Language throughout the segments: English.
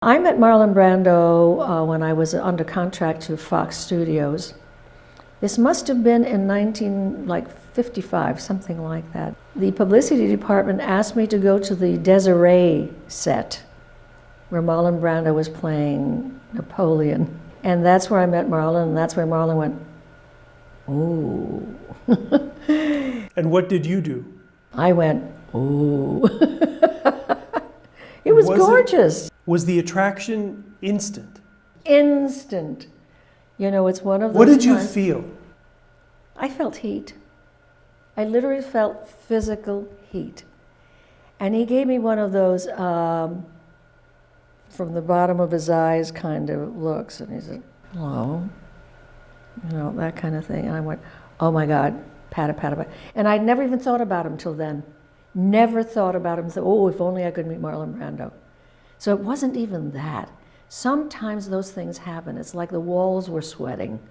I met Marlon Brando when I was under contract to Fox Studios. This must have been in 1955, something like that. The publicity department asked me to go to the Desiree set, where Marlon Brando was playing Napoleon. And that's where I met Marlon, and that's where Marlon went, ooh. And what did you do? I went, ooh. It was gorgeous. Was the attraction instant? Instant. You know, it's one of those What did you times- feel? I felt heat. I literally felt physical heat. And he gave me one of those from the bottom of his eyes kind of looks. And he said, hello, you know, that kind of thing. And I went, oh my God, pat. And I'd never even thought about him till then. Never thought about him. Thought, oh, if only I could meet Marlon Brando. So it wasn't even that. Sometimes those things happen. It's like the walls were sweating.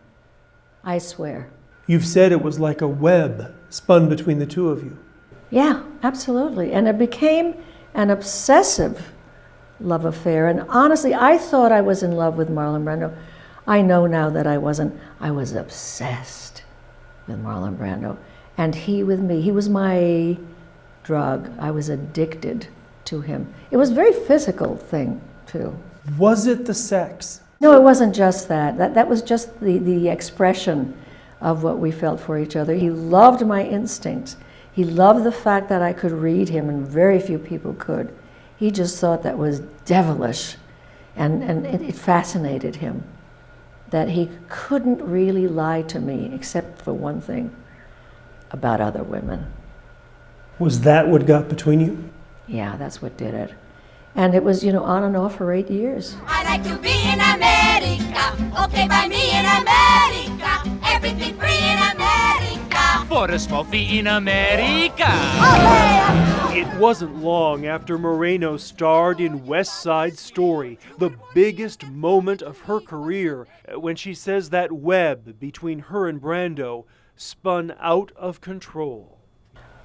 I swear. You've said it was like a web spun between the two of you. Yeah, absolutely. And it became an obsessive love affair. And honestly, I thought I was in love with Marlon Brando. I know now that I wasn't. I was obsessed with Marlon Brando. And he with me. He was my drug. I was addicted to him. It was a very physical thing, too. Was it the sex? No, it wasn't just that. That was just the expression of what we felt for each other. He loved my instincts. He loved the fact that I could read him, and very few people could. He just thought that was devilish, and it fascinated him that he couldn't really lie to me, except for one thing, about other women. Was that what got between you? Yeah, that's what did it. And it was, you know, on and off for 8 years. I like to be in America, okay by me in America, everything free in America. For a small fee in America. It wasn't long after Moreno starred in West Side Story, the biggest moment of her career, when she says that web between her and Brando spun out of control.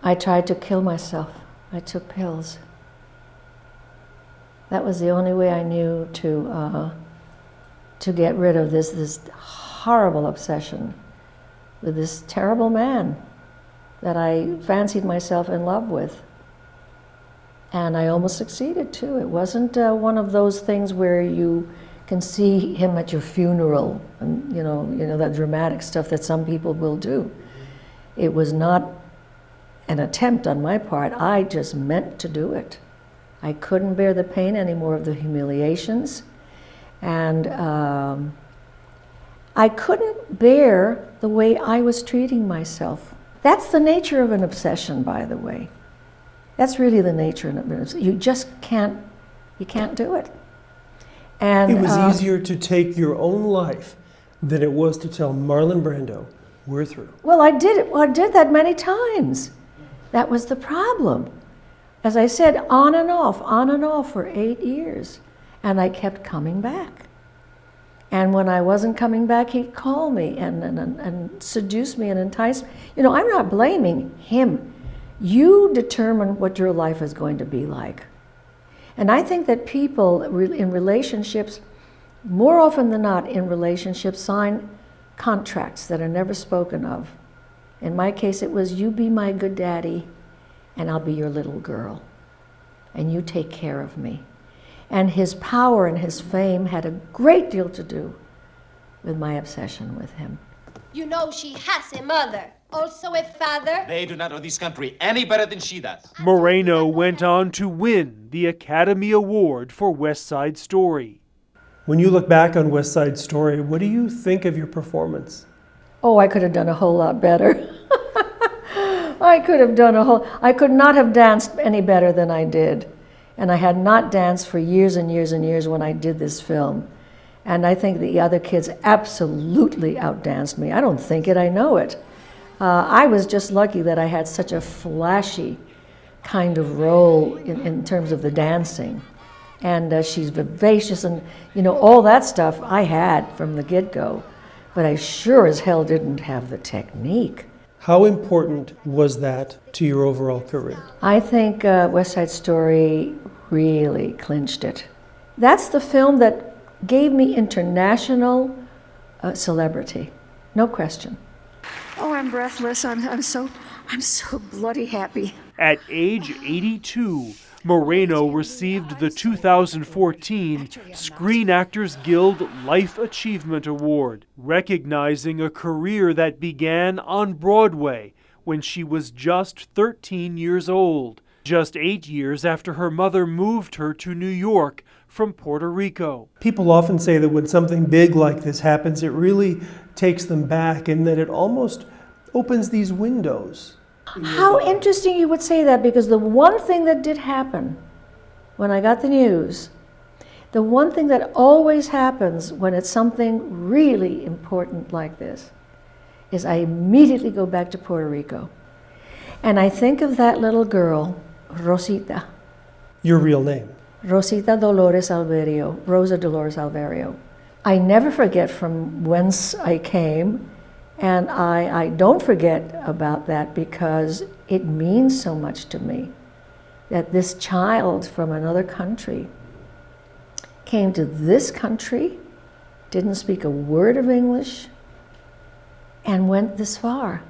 I tried to kill myself. I took pills. That was the only way I knew to get rid of this horrible obsession with this terrible man that I fancied myself in love with. And I almost succeeded too. It wasn't one of those things where you can see him at your funeral, and you know that dramatic stuff that some people will do. It was not an attempt on my part. I just meant to do it. I couldn't bear the pain anymore of the humiliations, and I couldn't bear the way I was treating myself. That's the nature of an obsession, by the way. That's really the nature of an obsession. You just can't do it. And It was easier to take your own life than it was to tell Marlon Brando, we're through. Well, I did it. Well, I did that many times. That was the problem. As I said, on and off for 8 years. And I kept coming back. And when I wasn't coming back, he'd call me and seduce me and entice me. You know, I'm not blaming him. You determine what your life is going to be like. And I think that people in relationships, more often than not in relationships, sign contracts that are never spoken of. In my case, it was, you be my good daddy, and I'll be your little girl, and you take care of me. And his power and his fame had a great deal to do with my obsession with him. You know she has a mother, also a father. They do not know this country any better than she does. Moreno went on to win the Academy Award for West Side Story. When you look back on West Side Story, what do you think of your performance? Oh, I could have done a whole lot better. I could not have danced any better than I did. And I had not danced for years and years and years when I did this film. And I think the other kids absolutely outdanced me. I don't think it, I know it. I was just lucky that I had such a flashy kind of role in terms of the dancing. And she's vivacious and, you know, all that stuff I had from the get-go. But I sure as hell didn't have the technique. How important was that to your overall career? I think West Side Story really clinched it. That's the film that gave me international celebrity, no question. Oh, I'm breathless. I'm so bloody happy. At age 82, Moreno received the 2014 Screen Actors Guild Life Achievement Award, recognizing a career that began on Broadway when she was just 13 years old, just 8 years after her mother moved her to New York from Puerto Rico. People often say that when something big like this happens, it really takes them back and that it almost opens these windows. How interesting you would say that, because the one thing that did happen when I got the news, the one thing that always happens when it's something really important like this, is I immediately go back to Puerto Rico. And I think of that little girl, Rosita. Your real name? Rosita Dolores Alverio, Rosa Dolores Alverio. I never forget from whence I came, and I don't forget about that because it means so much to me that this child from another country came to this country, didn't speak a word of English, and went this far.